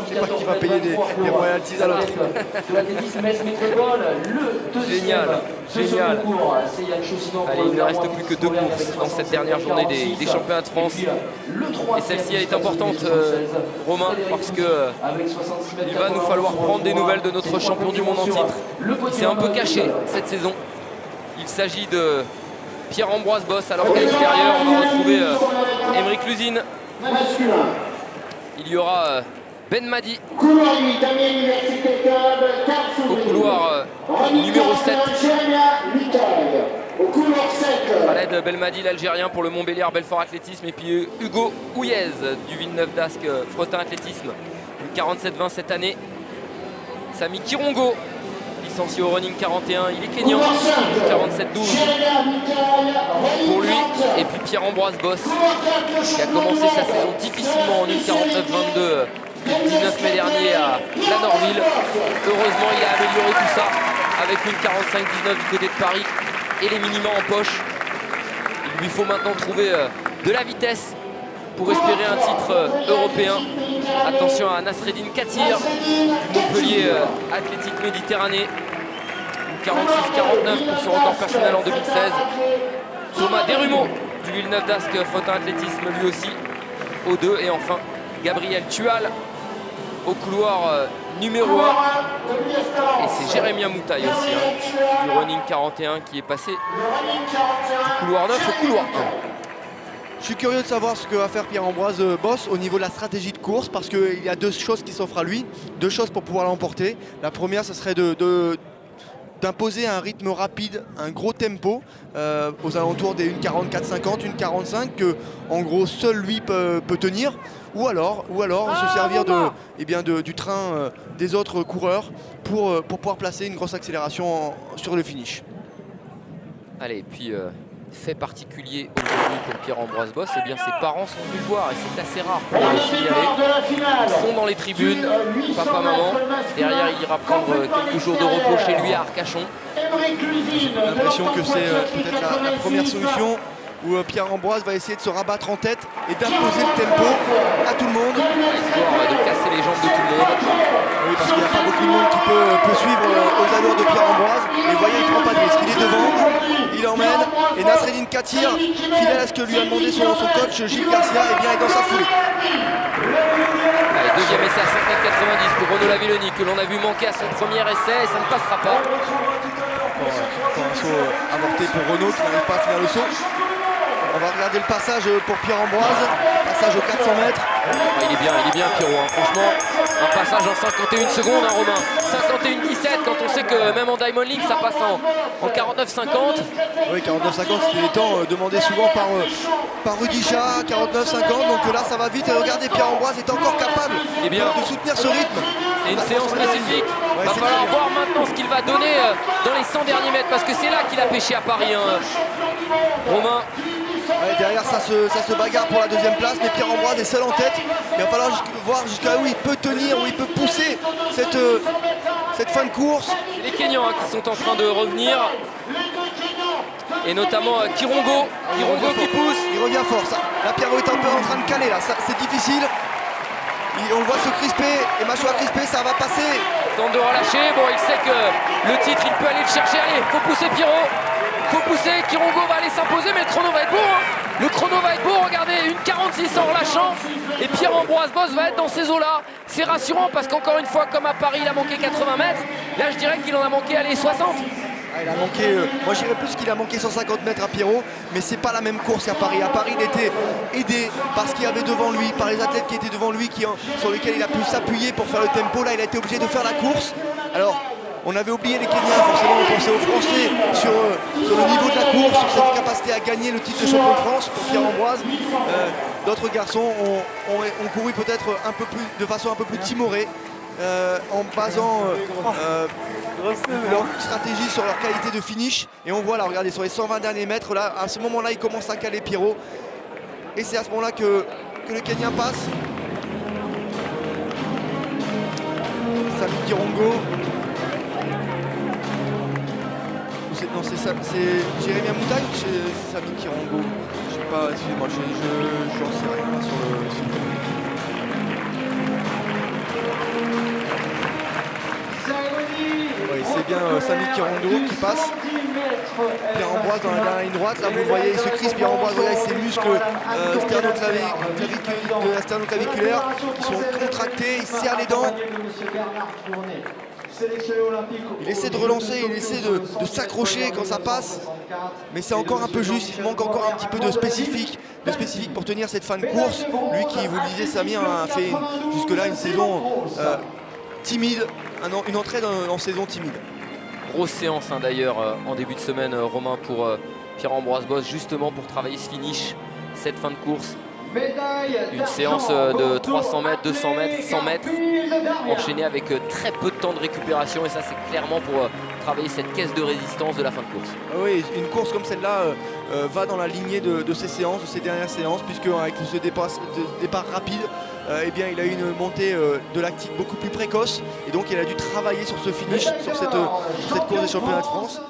C'est pas qui va payer les royalties à l'autre. Génial, génial. Allez, il ne reste plus que 2 courses dans cette dernière journée des championnats de France. Et celle-ci, elle est importante, Romain, parce que il va nous falloir prendre des nouvelles de notre champion du monde en titre. Il s'est un peu caché cette saison. Il s'agit de Pierre-Ambroise Boss, alors qu'à l'extérieur, on va retrouver Émeric Lusine. Il y aura Ben Madi au couloir numéro 7. Khaled Belmadi, l'Algérien, pour le Montbéliard Belfort Athlétisme. Et puis Hugo Houillez du Villeneuve d'Ascq Fretin Athlétisme, 47-20 cette année. Samy Kirongo, licencié au running 41, il est kényan, 47-12 pour lui. Et puis Pierre-Ambroise Boss, qui a commencé sa saison difficilement en 1:49-22 le 19 mai dernier à Lanorville. Heureusement, il a amélioré tout ça avec une 45-19 du côté de Paris et les minima en poche. Il lui faut maintenant trouver de la vitesse pour espérer un titre européen. Attention à Nasreddine Katir du Montpellier Athlétique Méditerranée. 46-49 pour son record personnel en 2016. Thomas Desrumeaux du Villeneuve d'Ascq Fretin Athlétisme, lui aussi au 2. Et enfin Gabriel Tual au couloir numéro 1. Et c'est Jérémia Moutaille aussi, du running 41, qui est passé du couloir 9 au couloir 1. Je suis curieux de savoir ce que va faire Pierre-Ambroise Boss au niveau de la stratégie de course, parce qu'il y a 2 choses qui s'offrent à lui, 2 choses pour pouvoir l'emporter. La première, ce serait d'imposer un rythme rapide, un gros tempo aux alentours des 1:44-50, 1:45 que en gros seul lui peut tenir, ou alors se servir du train des autres coureurs pour pouvoir placer une grosse accélération sur le finish. Allez, puis fait particulier aujourd'hui pour Pierre-Ambroise Boss, eh bien ses parents sont venus le voir, et c'est assez rare pour le signaler. Ils sont dans les tribunes, papa, maman. Derrière, il ira prendre quelques jours de repos chez lui à Arcachon. J'ai l'impression que c'est peut-être la première solution où Pierre-Ambroise va essayer de se rabattre en tête et d'imposer le tempo à tout le monde. Histoire de casser les jambes de tout le monde. Oui, parce qu'il n'y a pas beaucoup de monde qui peut suivre aux allures de Pierre-Ambroise. Et vous voyez, il ne prend pas de risque. Il est devant, il emmène. Et Nasreddine Katir, fidèle à ce que lui a demandé son coach Gilles Garcia, eh bien, est dans sa foulée. Allez, deuxième essai à 5,90 m pour Renaud Lavilloni, que l'on a vu manquer à son premier essai, et ça ne passera pas. Encore un saut avorté pour Renaud qui n'arrive pas à finir le saut. On va regarder le passage pour Pierre-Ambroise, passage aux 400 mètres. Il est bien Pierrot, hein. Franchement, un passage en 51 secondes, hein, Romain. 51-17 quand on sait que même en Diamond League ça passe en 49-50. Oui, 49-50, c'était les temps demandés souvent par Rudy Chat, 49-50, donc là ça va vite. Et regardez, Pierre-Ambroise est encore capable de soutenir ce rythme. C'est une séance spécifique. Il va falloir voir maintenant ce qu'il va donner dans les 100 derniers mètres, parce que c'est là qu'il a pêché à Paris, hein. Romain. Ouais, derrière ça se bagarre pour la deuxième place, mais Pierre-Ambroise est seul en tête. Il va falloir voir jusqu'à où il peut tenir, où il peut pousser cette fin de course. Les Kenyans qui sont en train de revenir, et notamment Kirongo qui pousse. Il revient fort, ça. Là Pierrot est un peu en train de caler, là, c'est difficile. On le voit se crisper, et mâchoire crispée, ça va passer. Tente de relâcher, bon, il sait que le titre il peut aller le chercher. Allez, faut pousser Pierrot. Faut pousser, Kirongo va aller s'imposer, mais le chrono va être beau, hein. Le chrono va être beau, regardez, 1:46 en relâchant. Et Pierre-Ambroise Boss va être dans ces eaux-là. C'est rassurant parce qu'encore une fois, comme à Paris, il a manqué 80 mètres. Là, je dirais qu'il en a manqué, allez, 60. Ah, il a manqué, moi je dirais plus qu'il a manqué 150 mètres à Pierrot, mais c'est pas la même course qu'à Paris. À Paris, il était aidé par ce qu'il y avait devant lui, par les athlètes qui étaient devant lui, sur lesquels il a pu s'appuyer pour faire le tempo. Là, il a été obligé de faire la course. Alors, on avait oublié les Kenyans, forcément on pensait aux Français sur le niveau de la course, sur cette capacité à gagner le titre de champion de France pour Pierre-Ambroise. D'autres garçons ont couru peut-être de façon un peu plus timorée, en basant leur stratégie sur leur qualité de finish. Et on voit là, regardez, sur les 120 derniers mètres, là, à ce moment-là, il commence à caler Pierrot. Et c'est à ce moment-là que le Kenyan passe. Samy Kirongo. C'est Jérémia Moutaille, c'est Samy Kirongo. Je sais pas, excusez-moi, j'en sais rien sur le. c'est bien Samy Kirongo qui passe. Pierre-Ambroise dans la dernière ligne droite. Là, vous le voyez, il se crispe. Pierre-Ambroise, regardez ses muscles sternoclaviculaires qui sont contractés. Il serre les dents. Il essaie de relancer, il essaie de s'accrocher quand ça passe. Mais c'est encore un peu juste. Il manque encore un petit peu de spécifique pour tenir cette fin de course. Lui qui, vous le disiez, Samir, a fait jusque-là une saison timide, une entrée en saison timide. Grosse séance d'ailleurs en début de semaine, Romain, pour Pierre-Ambroise Bosse, justement pour travailler ce finish, cette fin de course. Une séance de 300 mètres, 200 mètres, 100 mètres, enchaînée avec très peu de temps de récupération. Et ça, c'est clairement pour travailler cette caisse de résistance de la fin de course. Oui, une course comme celle-là va dans la lignée de ces séances, de ces dernières séances, puisque avec ce départ rapide, eh bien, il a eu une montée de lactique beaucoup plus précoce. Et donc, il a dû travailler sur ce finish, sur cette course des championnats de France.